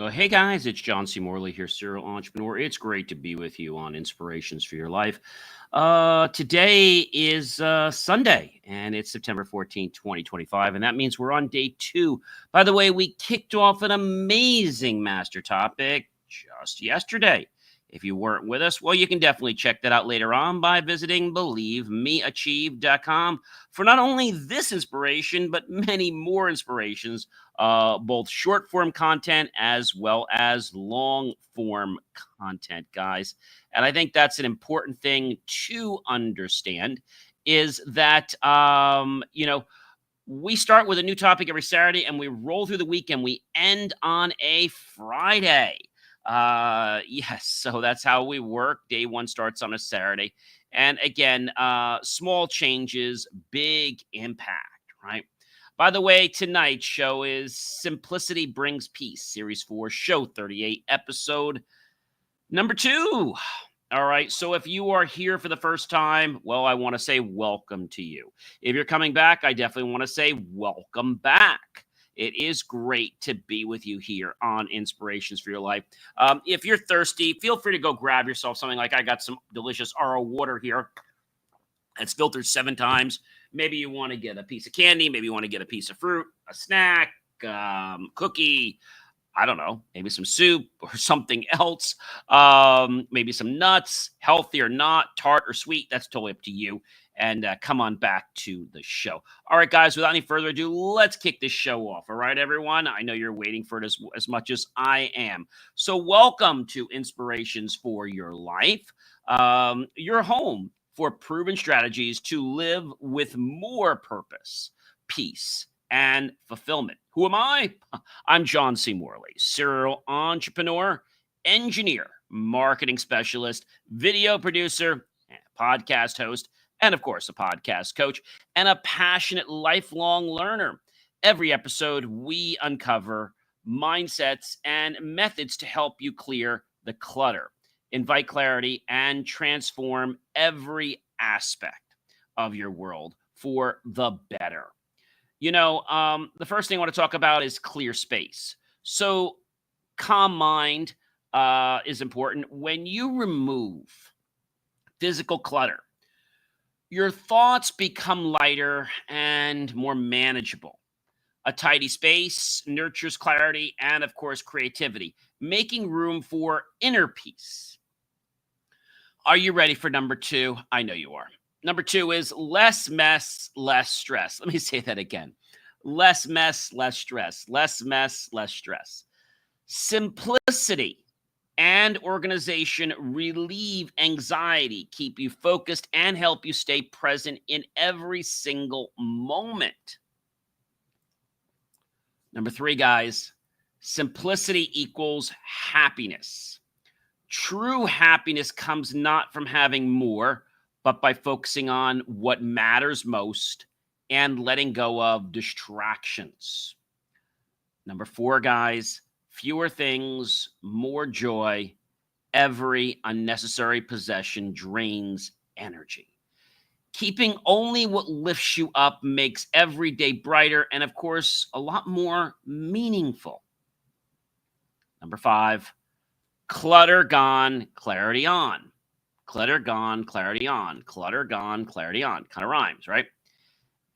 Well, hey guys, it's John C. Morley here, serial entrepreneur. It's great to be with you on Inspirations for Your Life. Today is Sunday, and it's September 14th, 2025, and that means we're on day two. By the way, we kicked off an amazing master topic just yesterday. If you weren't with us, well, you can definitely check that out later on by visiting believemeachieve.com for not only this inspiration, but many more inspirations, both short form content as well as long form content, guys. And I think that's an important thing to understand is that, we start with a new topic every Saturday and we roll through the week and we end on a Friday. Yes, so that's how we work. Day one starts on a Saturday. And again, small changes, big impact, right? By the way, tonight's show is Simplicity Brings Peace, Series 4, Show 38, Episode number 2. All right, so if you are here for the first time, well, I want to say welcome to you. If you're coming back, I definitely want to say welcome back. It is great to be with you here on Inspirations for Your Life. If you're thirsty, feel free to go grab yourself something like I got some delicious RO water here. It's filtered 7 times. Maybe you want to get a piece of candy. Maybe you want to get a piece of fruit, a snack, cookie. I don't know, maybe some soup or something else. Maybe some nuts, healthy or not, tart or sweet. That's totally up to you. And come on back to the show. All right, guys, without any further ado, let's kick this show off. All right, everyone? I know you're waiting for it as much as I am. So welcome to Inspirations for Your Life, your home for proven strategies to live with more purpose, peace, and fulfillment. Who am I? I'm John C. Morley, serial entrepreneur, engineer, marketing specialist, video producer, podcast host, and of course, a podcast coach, and a passionate lifelong learner. Every episode, we uncover mindsets and methods to help you clear the clutter, invite clarity, and transform every aspect of your world for the better. The first thing I want to talk about is clear space. So, calm mind is important. When you remove physical clutter, your thoughts become lighter and more manageable. A tidy space nurtures clarity and, of course, creativity, making room for inner peace. Are you ready for number 2? I know you are. Number 2 is less mess, less stress. Let me say that again. Less mess, less stress. Less mess, less stress. Simplicity and organization relieve anxiety, keep you focused, and help you stay present in every single moment. Number 3, guys, simplicity equals happiness. True happiness comes not from having more, but by focusing on what matters most and letting go of distractions. Number 4, guys, fewer things, more joy. Every unnecessary possession drains energy. Keeping only what lifts you up makes every day brighter and, of course, a lot more meaningful. Number 5, clutter gone, clarity on. Clutter gone, clarity on. Clutter gone, clarity on. Kind of rhymes, right?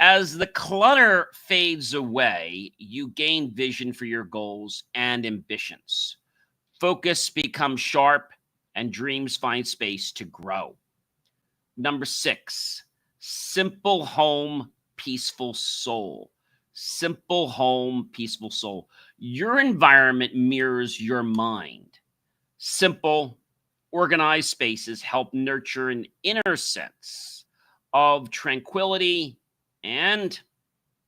As the clutter fades away, you gain vision for your goals and ambitions. Focus becomes sharp and dreams find space to grow. Number 6, simple home, peaceful soul. Simple home, peaceful soul. Your environment mirrors your mind. Simple, organized spaces help nurture an inner sense of tranquility and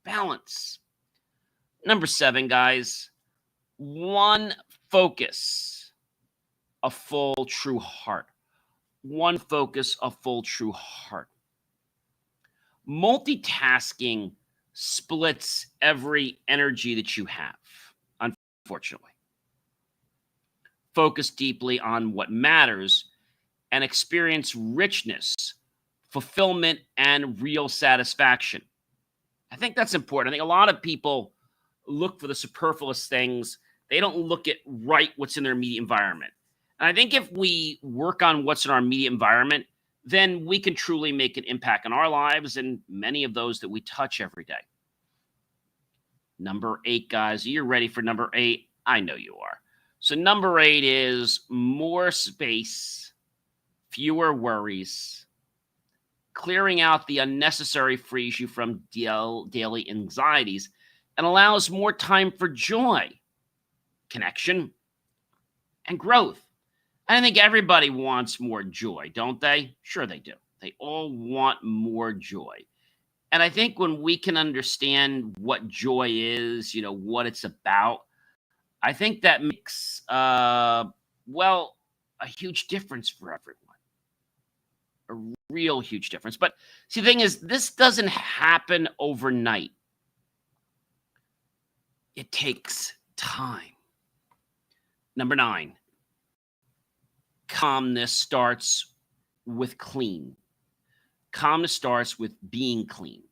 balance. Number 7, guys, one focus, a full true heart. One focus, a full true heart. Multitasking splits every energy that you have, unfortunately. Focus deeply on what matters and experience richness, fulfillment, and real satisfaction. I think that's important. I think a lot of people look for the superfluous things. They don't look at what's in their immediate environment. And I think if we work on what's in our immediate environment, then we can truly make an impact on our lives and many of those that we touch every day. Number 8, guys, you're ready for number 8? I know you are. So number 8 is more space, fewer worries. Clearing out the unnecessary frees you from daily anxieties and allows more time for joy, connection, and growth. I think everybody wants more joy, don't they? Sure they do. They all want more joy. And I think when we can understand what joy is, what it's about, I think that makes, a huge difference for everyone. A real huge difference. But see, the thing is, this doesn't happen overnight. It takes time. Number 9, calmness starts with clean. Calmness starts with being clean.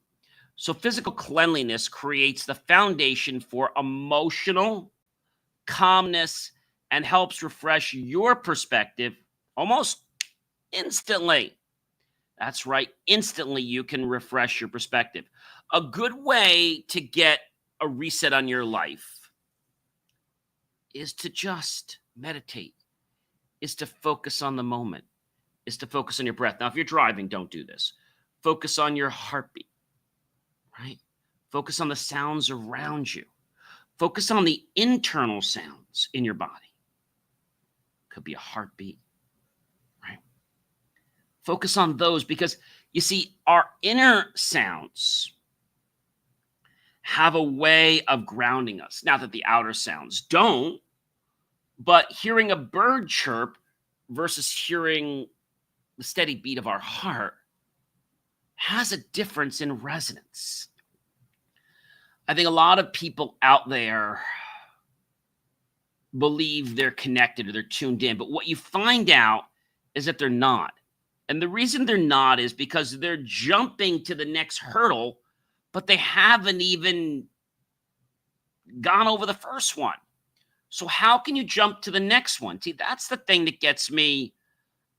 So physical cleanliness creates the foundation for emotional calmness and helps refresh your perspective almost instantly. That's right. Instantly, you can refresh your perspective. A good way to get a reset on your life is to just meditate, is to focus on the moment, is to focus on your breath. Now, if you're driving, don't do this. Focus on your heartbeat, right? Focus on the sounds around you. Focus on the internal sounds in your body. Could be a heartbeat, right? Focus on those because, you see, our inner sounds have a way of grounding us. Not that the outer sounds don't, but hearing a bird chirp versus hearing the steady beat of our heart has a difference in resonance. I think a lot of people out there believe they're connected or they're tuned in, but what you find out is that they're not. And the reason they're not is because they're jumping to the next hurdle, but they haven't even gone over the first one. So how can you jump to the next one? See, that's the thing that gets me,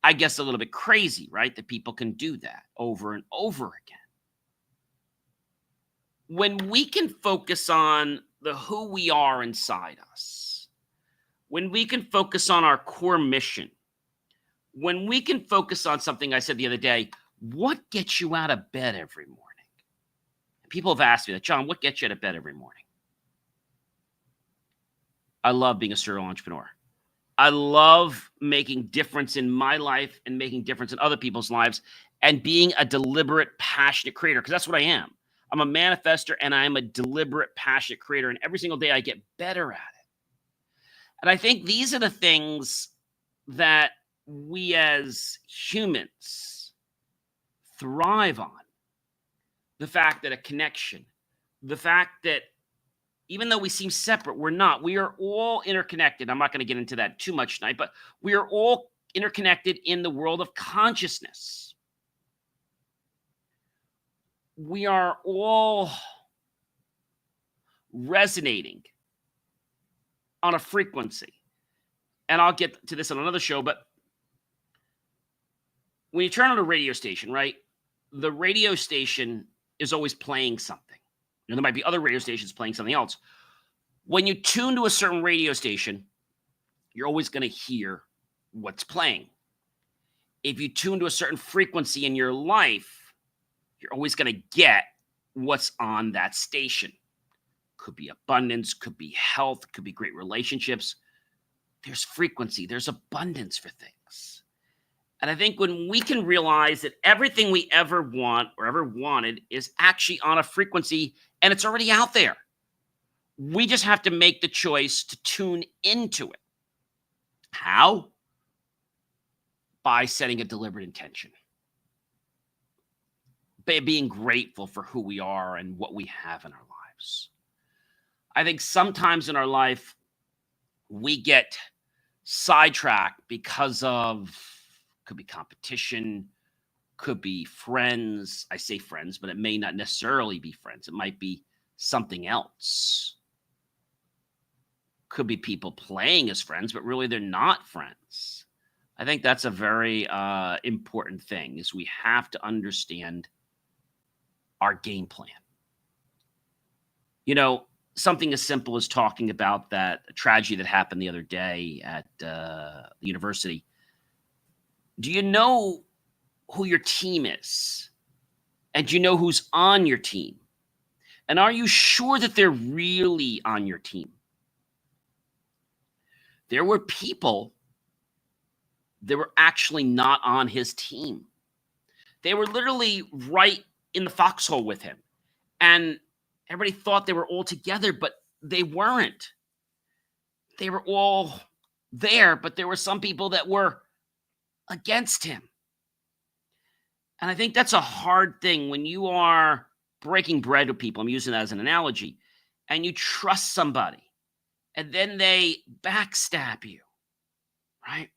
I guess, a little bit crazy, right? That people can do that over and over again. When we can focus on the who we are inside us, when we can focus on our core mission, when we can focus on something I said the other day, what gets you out of bed every morning? People have asked me that, John, what gets you out of bed every morning? I love being a serial entrepreneur. I love making difference in my life and making difference in other people's lives and being a deliberate, passionate creator, because that's what I am. I'm a manifester and I'm a deliberate, passionate creator. And every single day I get better at it. And I think these are the things that we as humans thrive on. The fact that a connection, the fact that even though we seem separate, we're not. We are all interconnected. I'm not going to get into that too much tonight, but we are all interconnected in the world of consciousness. We are all resonating on a frequency. And I'll get to this on another show, but when you turn on a radio station, right, the radio station is always playing something. There might be other radio stations playing something else. When you tune to a certain radio station, you're always going to hear what's playing. If you tune to a certain frequency in your life, you're always going to get what's on that station. Could be abundance, could be health, could be great relationships. There's frequency, there's abundance for things. And I think when we can realize that everything we ever want or ever wanted is actually on a frequency and it's already out there, we just have to make the choice to tune into it. How? By setting a deliberate intention. By being grateful for who we are and what we have in our lives. I think sometimes in our life, we get sidetracked because of, could be competition, could be friends. I say friends, but it may not necessarily be friends. It might be something else. could be people playing as friends, but really they're not friends. I think that's a very important thing is we have to understand our game plan. You know, something as simple as talking about that tragedy that happened the other day at the university. Do you know who your team is? And do you know who's on your team? And are you sure that they're really on your team? There were people that were actually not on his team. They were literally right in the foxhole with him. And everybody thought they were all together, but they weren't. They were all there, but there were some people that were against him. And I think that's a hard thing when you are breaking bread with people. I'm using that as an analogy. And you trust somebody, and then they backstab you, right?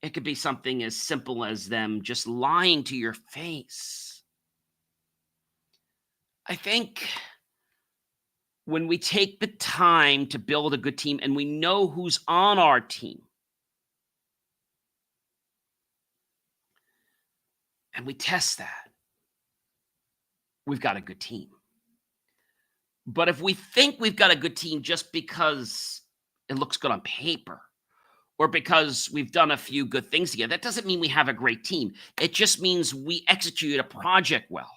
It could be something as simple as them just lying to your face. I think when we take the time to build a good team and we know who's on our team, and we test that, we've got a good team. But if we think we've got a good team just because it looks good on paper or because we've done a few good things together, that doesn't mean we have a great team. It just means we execute a project well,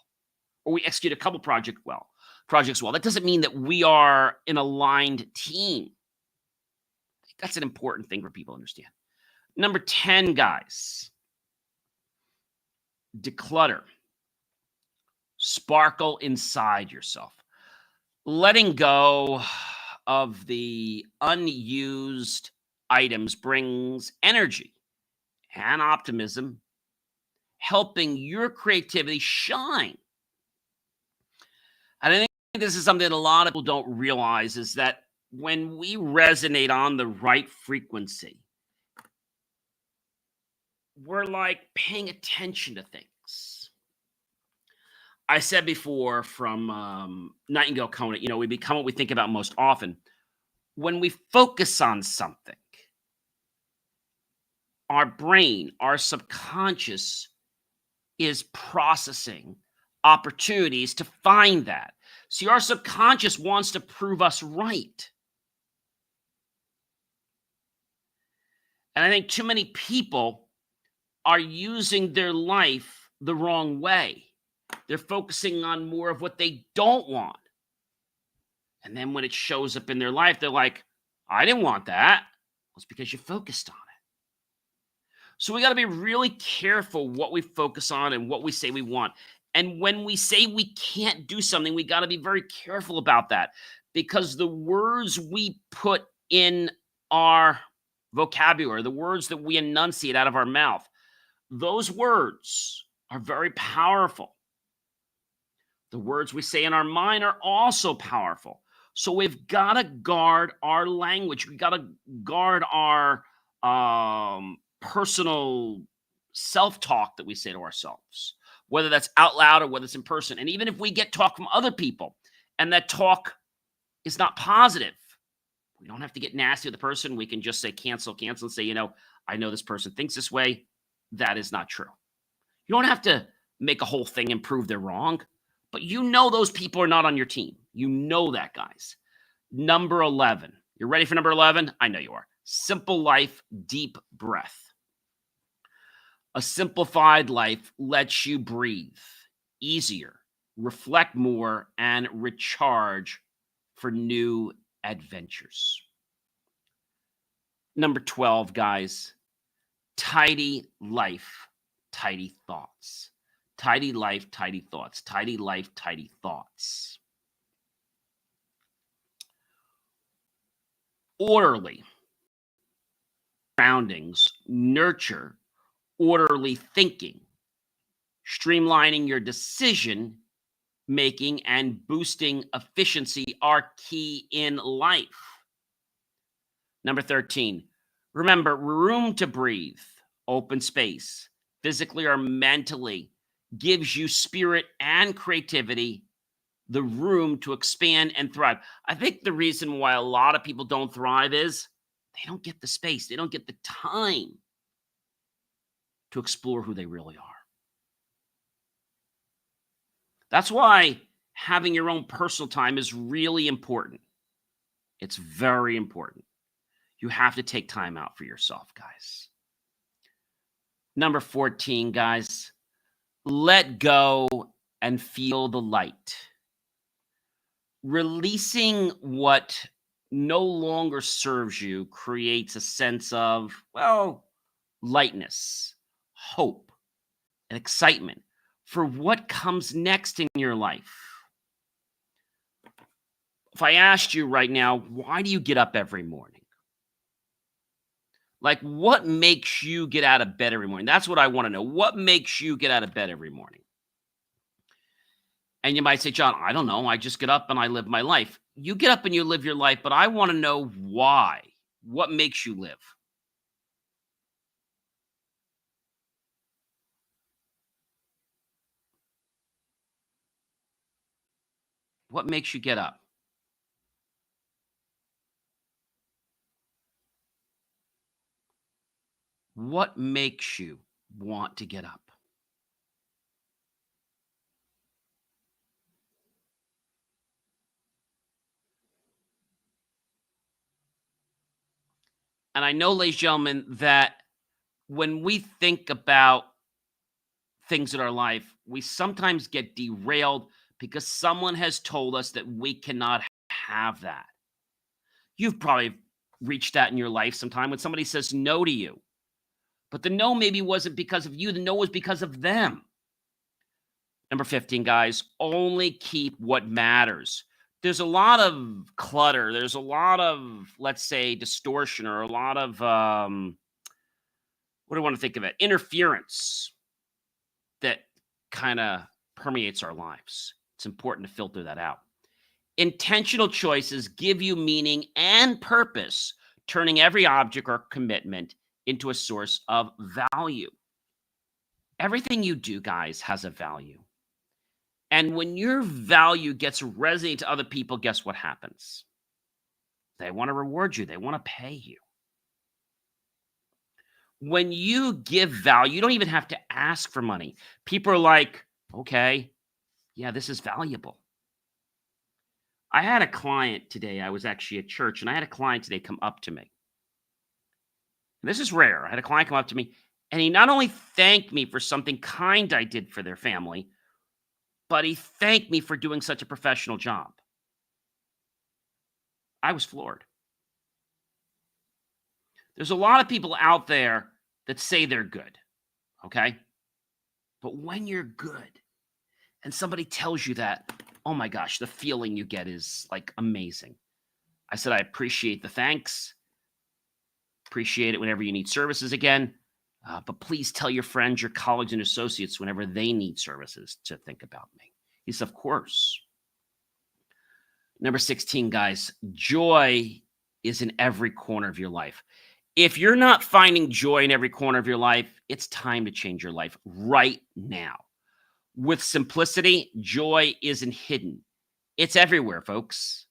or we execute a couple projects well. That doesn't mean that we are an aligned team. That's an important thing for people to understand. Number 10, guys, declutter. Sparkle inside yourself. Letting go of the unused items brings energy and optimism, helping your creativity shine. And I think this is something that a lot of people don't realize is that when we resonate on the right frequency, we're like paying attention to things. I said before from Nightingale Conant, we become what we think about most often. When we focus on something, our brain, our subconscious is processing opportunities to find that. See, our subconscious wants to prove us right. And I think too many people are using their life the wrong way. They're focusing on more of what they don't want. And then when it shows up in their life, they're like, I didn't want that. Well, it's because you focused on it. So we got to be really careful what we focus on and what we say we want. And when we say we can't do something, we got to be very careful about that, because the words we put in our vocabulary, the words that we enunciate out of our mouth, those words are very powerful. The words we say in our mind are also powerful. So we've got to guard our language. We got to guard our personal self-talk that we say to ourselves, whether that's out loud or whether it's in person. And even if we get talk from other people and that talk is not positive, we don't have to get nasty with the person. We can just say cancel, and say, I know this person thinks this way. That is not true. You don't have to make a whole thing and prove they're wrong, but those people are not on your team. You know that, guys. Number 11. You're ready for number 11? I know you are. Simple life, deep breath. A simplified life lets you breathe easier, reflect more, and recharge for new adventures. Number 12, guys. Tidy life, tidy thoughts. Tidy life, tidy thoughts. Tidy life, tidy thoughts. Orderly surroundings nurture orderly thinking, streamlining your decision making and boosting efficiency are key in life. Number 13, remember, room to breathe, open space, physically or mentally, gives you spirit and creativity the room to expand and thrive. I think the reason why a lot of people don't thrive is they don't get the space, they don't get the time to explore who they really are. That's why having your own personal time is really important. It's very important. You have to take time out for yourself, guys. Number 14, guys, let go and feel the light. Releasing what no longer serves you creates a sense of, well, lightness, hope, and excitement for what comes next in your life. If I asked you right now, why do you get up every morning? Like, what makes you get out of bed every morning? That's what I want to know. What makes you get out of bed every morning? And you might say, John, I don't know. I just get up and I live my life. You get up and you live your life, but I want to know why. What makes you live? What makes you get up? What makes you want to get up? And I know, ladies and gentlemen, that when we think about things in our life, we sometimes get derailed because someone has told us that we cannot have that. You've probably reached that in your life sometime when somebody says no to you, but the no maybe wasn't because of you, the no was because of them. Number 15, guys, only keep what matters. There's a lot of clutter. There's a lot of, let's say, distortion or a lot of, what do I want to think of it? Interference that kind of permeates our lives. It's important to filter that out. Intentional choices give you meaning and purpose, turning every object or commitment into a source of value. Everything you do, guys, has a value. And when your value gets resonated to other people, guess what happens? They want to reward you, they want to pay you. When you give value, you don't even have to ask for money. People are like, okay, yeah, this is valuable. I had a client today. I was actually at church, and I had a client today come up to me. And this is rare. I had a client come up to me, and he not only thanked me for something kind I did for their family, but he thanked me for doing such a professional job. I was floored. There's a lot of people out there that say they're good, okay? But when you're good and somebody tells you that, oh my gosh, the feeling you get is like amazing. I said, I appreciate the thanks. Appreciate it whenever you need services again. But please tell your friends, your colleagues, and associates whenever they need services to think about me. He said, of course. Number 16, guys, joy is in every corner of your life. If you're not finding joy in every corner of your life, it's time to change your life right now. With simplicity, joy isn't hidden. It's everywhere, folks.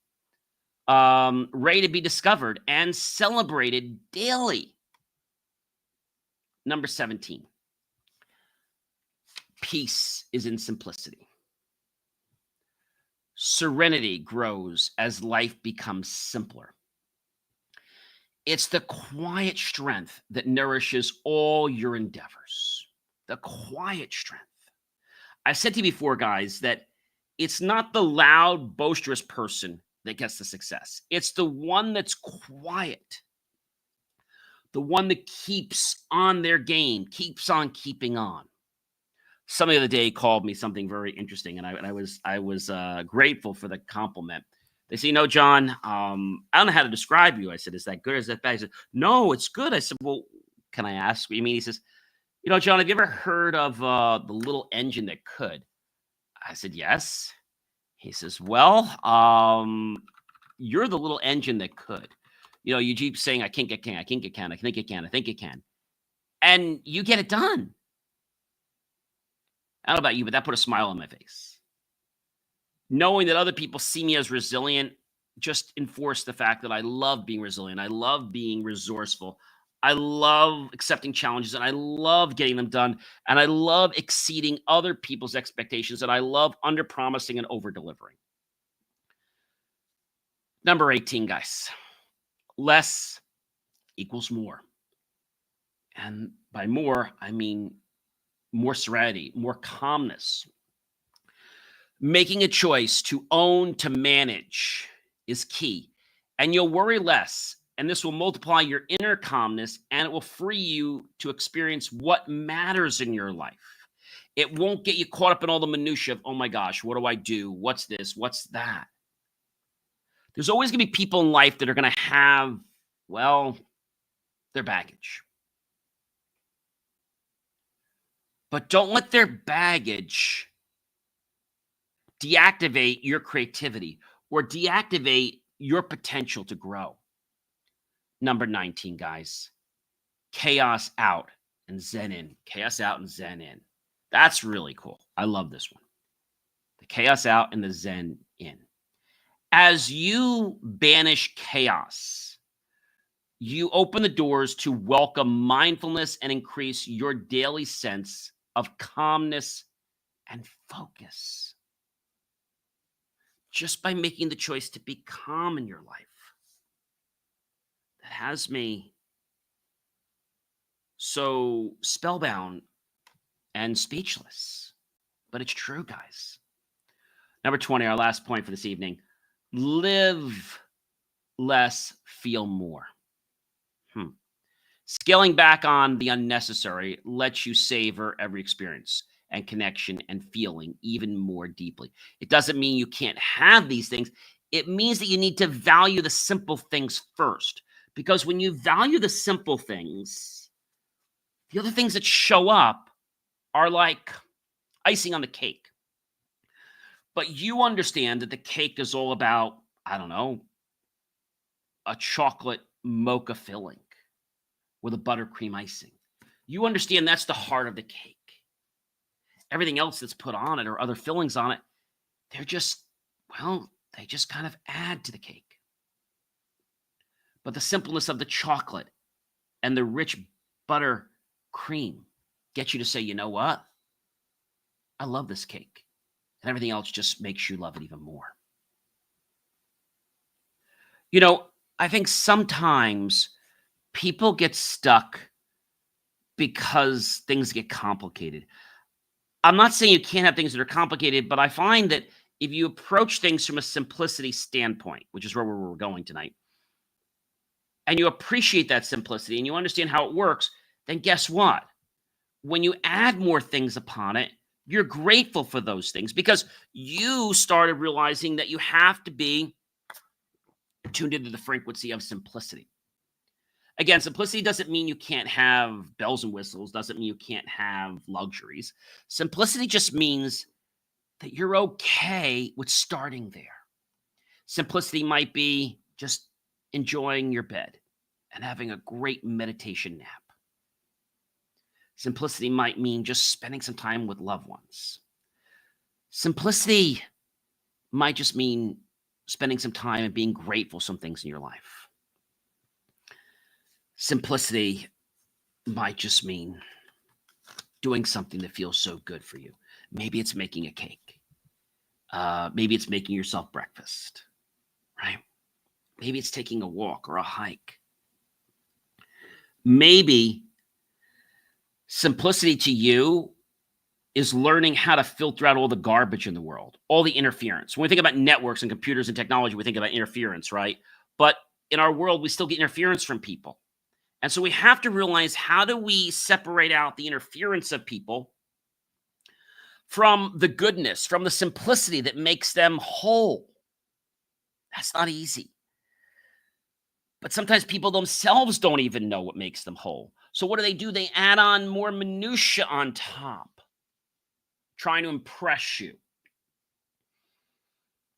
Ready to be discovered and celebrated daily. Number 17, peace is in simplicity. Serenity grows as life becomes simpler. It's the quiet strength that nourishes all your endeavors. The quiet strength. I've said to you before, guys, that it's not the loud, boisterous person that gets the success. It's the one that's quiet, the one that keeps on their game, keeps on keeping on. Somebody the other day called me something very interesting, and I was grateful for the compliment. They say, John, I don't know how to describe you. I said, is that good or is that bad? He said, no, it's good. I said, well, can I ask what you mean? He says, John, have you ever heard of the little engine that could? I said, yes. He says, well, you're the little engine that could. You keep saying, I can't get can, I can't get can, I think it can, I think it can. And you get it done. I don't know about you, but that put a smile on my face. Knowing that other people see me as resilient just enforced the fact that I love being resilient. I love being resourceful. I love accepting challenges and I love getting them done. And I love exceeding other people's expectations and I love under promising and over delivering. Number 18, guys, less equals more. And by more, I mean more serenity, more calmness. Making a choice to own, to manage is key. And you'll worry less. And this will multiply your inner calmness and it will free you to experience what matters in your life. It won't get you caught up in all the minutia of, oh my gosh, what do I do? What's this? What's that? There's always going to be people in life that are going to have, well, their baggage. But don't let their baggage deactivate your creativity or deactivate your potential to grow. Number 19, guys, chaos out and zen in. Chaos out and zen in. That's really cool. I love this one. The chaos out and the zen in. As you banish chaos, you open the doors to welcome mindfulness and increase your daily sense of calmness and focus. Just by making the choice to be calm in your life. That has me so spellbound and speechless. But it's true, guys. Number 20, our last point for this evening. Live less, feel more. Scaling back on the unnecessary lets you savor every experience and connection and feeling even more deeply. It doesn't mean you can't have these things. It means that you need to value the simple things first. Because when you value the simple things, the other things that show up are like icing on the cake. But you understand that the cake is all about, I don't know, a chocolate mocha filling with a buttercream icing. You understand that's the heart of the cake. Everything else that's put on it or other fillings on it, they're just, well, they just kind of add to the cake. But the simpleness of the chocolate and the rich butter cream get you to say, you know what? I love this cake. And everything else just makes you love it even more. You know, I think sometimes people get stuck because things get complicated. I'm not saying you can't have things that are complicated, but I find that if you approach things from a simplicity standpoint, which is where we're going tonight, and you appreciate that simplicity and you understand how it works, then guess what? When you add more things upon it, you're grateful for those things because you started realizing that you have to be tuned into the frequency of simplicity. Again, simplicity doesn't mean you can't have bells and whistles, doesn't mean you can't have luxuries. Simplicity just means that you're okay with starting there. Simplicity might be just enjoying your bed and having a great meditation nap. Simplicity might mean just spending some time with loved ones. Simplicity might just mean spending some time and being grateful for some things in your life. Simplicity might just mean doing something that feels so good for you. Maybe it's making a cake. Maybe it's making yourself breakfast, right? Maybe it's taking a walk or a hike. Maybe simplicity to you is learning how to filter out all the garbage in the world, all the interference. When we think about networks and computers and technology, we think about interference, right? But in our world, we still get interference from people. And so we have to realize, how do we separate out the interference of people from the goodness, from the simplicity that makes them whole? That's not easy. But sometimes people themselves don't even know what makes them whole. So what do? They add on more minutia on top, trying to impress you.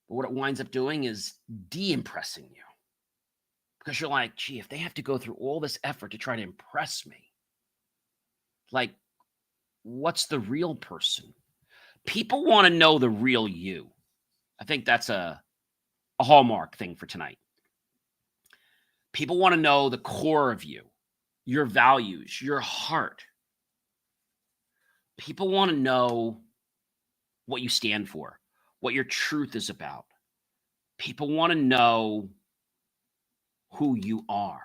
But what it winds up doing is de-impressing you. Because you're like, gee, if they have to go through all this effort to try to impress me, like, what's the real person? People want to know the real you. I think that's a hallmark thing for tonight. People want to know the core of you, your values, your heart. People want to know what you stand for, what your truth is about. People want to know who you are,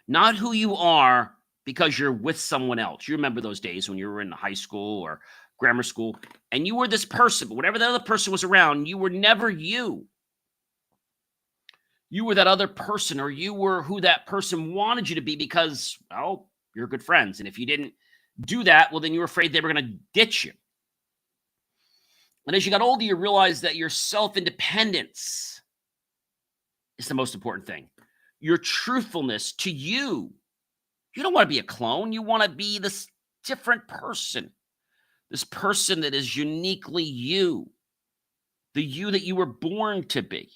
not who you are because you're with someone else. You remember those days when you were in high school or grammar school and you were this person, but whenever the other person was around, you were never you. You were that other person, or you were who that person wanted you to be because, well, you're good friends. And if you didn't do that, well, then you were afraid they were going to ditch you. And as you got older, you realized that your self-independence is the most important thing. Your truthfulness to you. You don't want to be a clone. You want to be this different person. This person that is uniquely you. The you that you were born to be.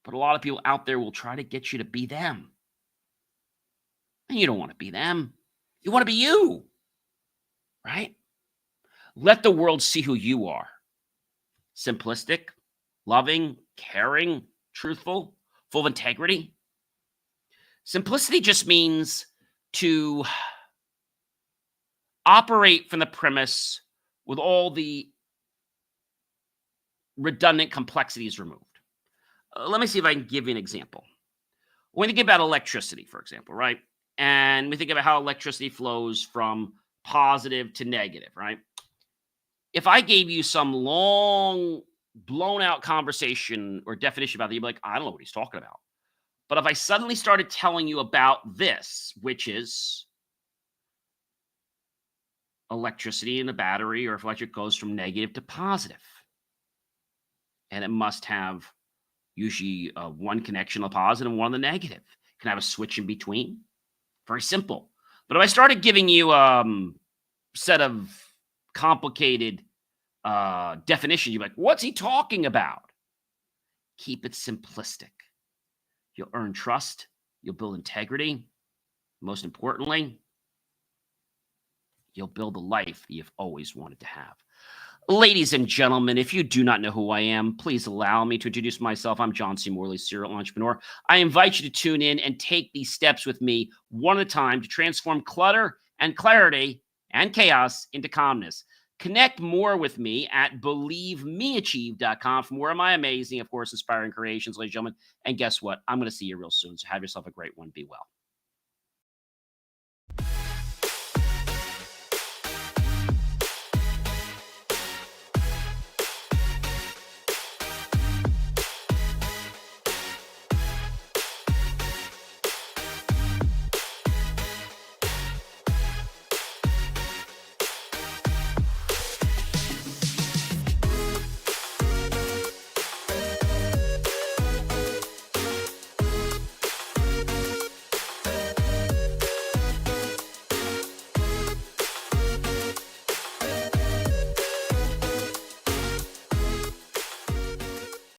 But a lot of people out there will try to get you to be them. And you don't want to be them. You want to be you. Right? Let the world see who you are. Simplistic, loving, caring, truthful, full of integrity. Simplicity just means to operate from the premise with all the redundant complexities removed. Let me see if I can give you an example. When you think about electricity, for example, right? And we think about how electricity flows from positive to negative, right? If I gave you some long, blown out conversation or definition about that, you'd be like, I don't know what he's talking about. But if I suddenly started telling you about this, which is electricity in a battery, or if electric goes from negative to positive, and it must have usually one connection on the positive and one on the negative. You can have a switch in between. Very simple. But if I started giving you a set of complicated definitions, you're like, what's he talking about? Keep it simplistic. You'll earn trust. You'll build integrity. Most importantly, you'll build the life you've always wanted to have. Ladies and gentlemen, if you do not know who I am, please allow me to introduce myself. I'm John C. Morley, serial entrepreneur. I invite you to tune in and take these steps with me one at a time to transform clutter and clarity and chaos into calmness. Connect more with me at believemeachieve.com for more of my amazing, of course, inspiring creations, ladies and gentlemen. And guess what? I'm going to see you real soon. So have yourself a great one. Be well.